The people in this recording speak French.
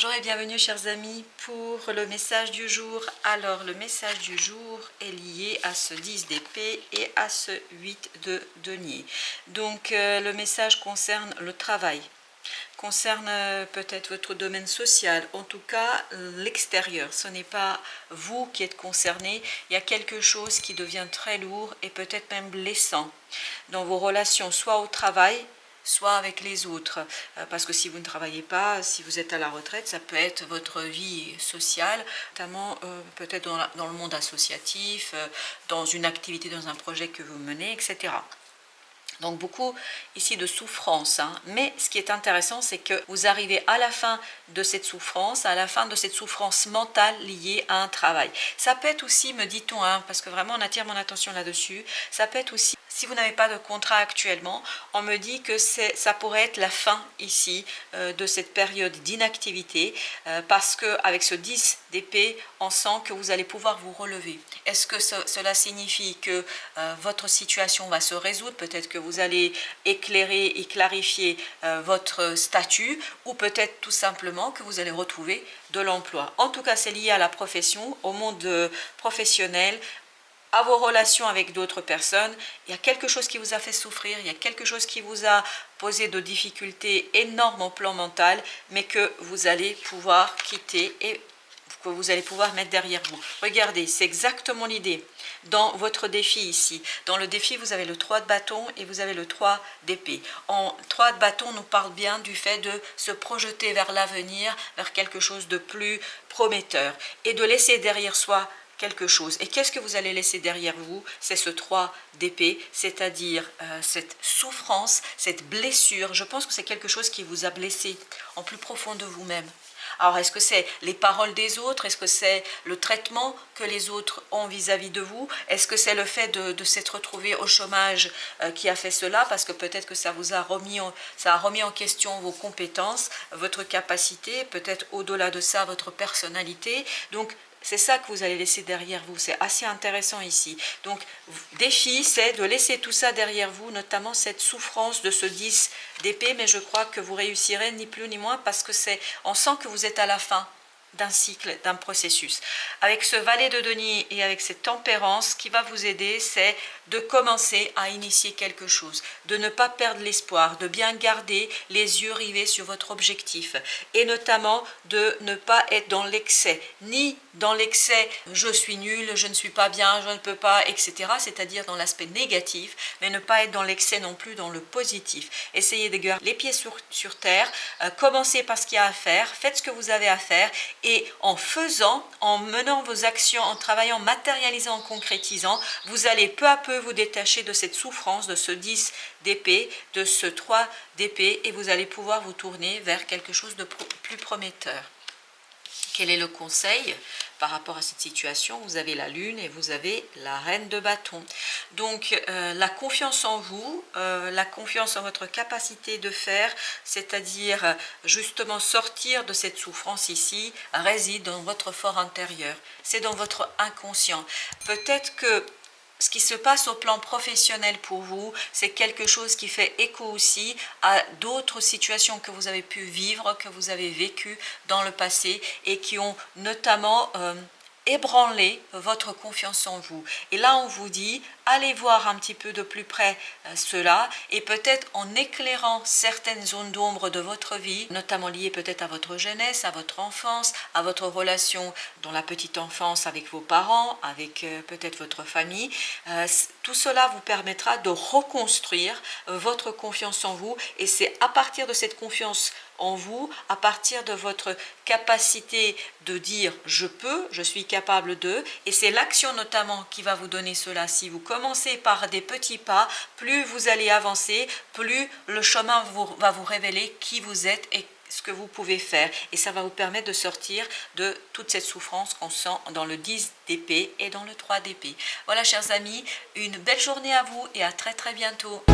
Bonjour et bienvenue chers amis pour le message du jour. Alors le message du jour est lié à ce 10 d'épée et à ce 8 de denier. Donc le message concerne le travail, concerne peut-être votre domaine social, en tout cas l'extérieur. Ce n'est pas vous qui êtes concerné, il y a quelque chose qui devient très lourd et peut-être même blessant dans vos relations, soit au travail, soit avec les autres, parce que si vous ne travaillez pas, si vous êtes à la retraite, ça peut être votre vie sociale, notamment peut-être dans le monde associatif, dans une activité, dans un projet que vous menez, etc. Donc beaucoup ici de souffrance, hein. Mais ce qui est intéressant, c'est que vous arrivez à la fin de cette souffrance, mentale liée à un travail. Ça peut être aussi, me dit-on, hein, parce que vraiment on attire mon attention là-dessus, ça peut être aussi, si vous n'avez pas de contrat actuellement, on me dit que ça pourrait être la fin ici de cette période d'inactivité, parce qu'avec ce 10 d'épée, on sent que vous allez pouvoir vous relever. Est-ce que cela signifie que votre situation va se résoudre? Peut-être que vous allez éclairer et clarifier votre statut, ou peut-être tout simplement que vous allez retrouver de l'emploi. En tout cas, c'est lié à la profession, au monde professionnel, à vos relations avec d'autres personnes. Il y a quelque chose qui vous a fait souffrir, il y a quelque chose qui vous a posé de difficultés énormes au plan mental, mais que vous allez pouvoir quitter et que vous allez pouvoir mettre derrière vous. Regardez, c'est exactement l'idée. Dans votre défi ici, dans le défi, vous avez le 3 de bâton et vous avez le 3 d'épée. En 3 de bâton nous parle bien du fait de se projeter vers l'avenir, vers quelque chose de plus prometteur et de laisser derrière soi quelque chose. Et qu'est-ce que vous allez laisser derrière vous? C'est ce 3 d'épée, c'est-à-dire cette souffrance, cette blessure. Je pense que c'est quelque chose qui vous a blessé en plus profond de vous-même. Alors, est-ce que c'est les paroles des autres? Est-ce que c'est le traitement que les autres ont vis-à-vis de vous? Est-ce que c'est le fait de s'être retrouvé au chômage qui a fait cela? Parce que peut-être que ça a remis en question vos compétences, votre capacité, peut-être au-delà de ça, votre personnalité. Donc, c'est ça que vous allez laisser derrière vous. C'est assez intéressant ici. Donc, défi, c'est de laisser tout ça derrière vous, notamment cette souffrance de ce 10 d'épée, mais je crois que vous réussirez ni plus ni moins parce que on sent que vous êtes à la fin d'un cycle, d'un processus. Avec ce valet de denier et avec cette tempérance, ce qui va vous aider, c'est de commencer à initier quelque chose, de ne pas perdre l'espoir, de bien garder les yeux rivés sur votre objectif et notamment de ne pas être dans l'excès, ni dans l'excès je suis nul, je ne suis pas bien, je ne peux pas, etc. C'est-à-dire dans l'aspect négatif, mais ne pas être dans l'excès non plus dans le positif. Essayez de garder les pieds sur terre, commencez par ce qu'il y a à faire, faites ce que vous avez à faire. Et en faisant, en menant vos actions, en travaillant, matérialisant, en concrétisant, vous allez peu à peu vous détacher de cette souffrance, de ce 10 d'épée, de ce 3 d'épée, et vous allez pouvoir vous tourner vers quelque chose de plus prometteur. Quel est le conseil par rapport à cette situation? Vous avez la lune et vous avez la reine de bâton. Donc la confiance en vous, la confiance en votre capacité de faire, c'est-à-dire justement sortir de cette souffrance ici, réside dans votre fort intérieur. C'est dans votre inconscient. Peut-être que ce qui se passe au plan professionnel pour vous, c'est quelque chose qui fait écho aussi à d'autres situations que vous avez pu vivre, que vous avez vécues dans le passé et qui ont notamment ébranlé votre confiance en vous. Et là, on vous dit, allez voir un petit peu de plus près cela et peut-être en éclairant certaines zones d'ombre de votre vie, notamment liées peut-être à votre jeunesse, à votre enfance, à votre relation dans la petite enfance avec vos parents, avec peut-être votre famille. Tout cela vous permettra de reconstruire votre confiance en vous et c'est à partir de cette confiance en vous, à partir de votre capacité de dire je peux, je suis capable de, et c'est l'action notamment qui va vous donner cela. Si vous commencez par des petits pas, plus vous allez avancer, plus le chemin va vous révéler qui vous êtes et ce que vous pouvez faire, et ça va vous permettre de sortir de toute cette souffrance qu'on sent dans le 10 d'épée et dans le 3 d'épée. Voilà chers amis, une belle journée à vous et à très très bientôt.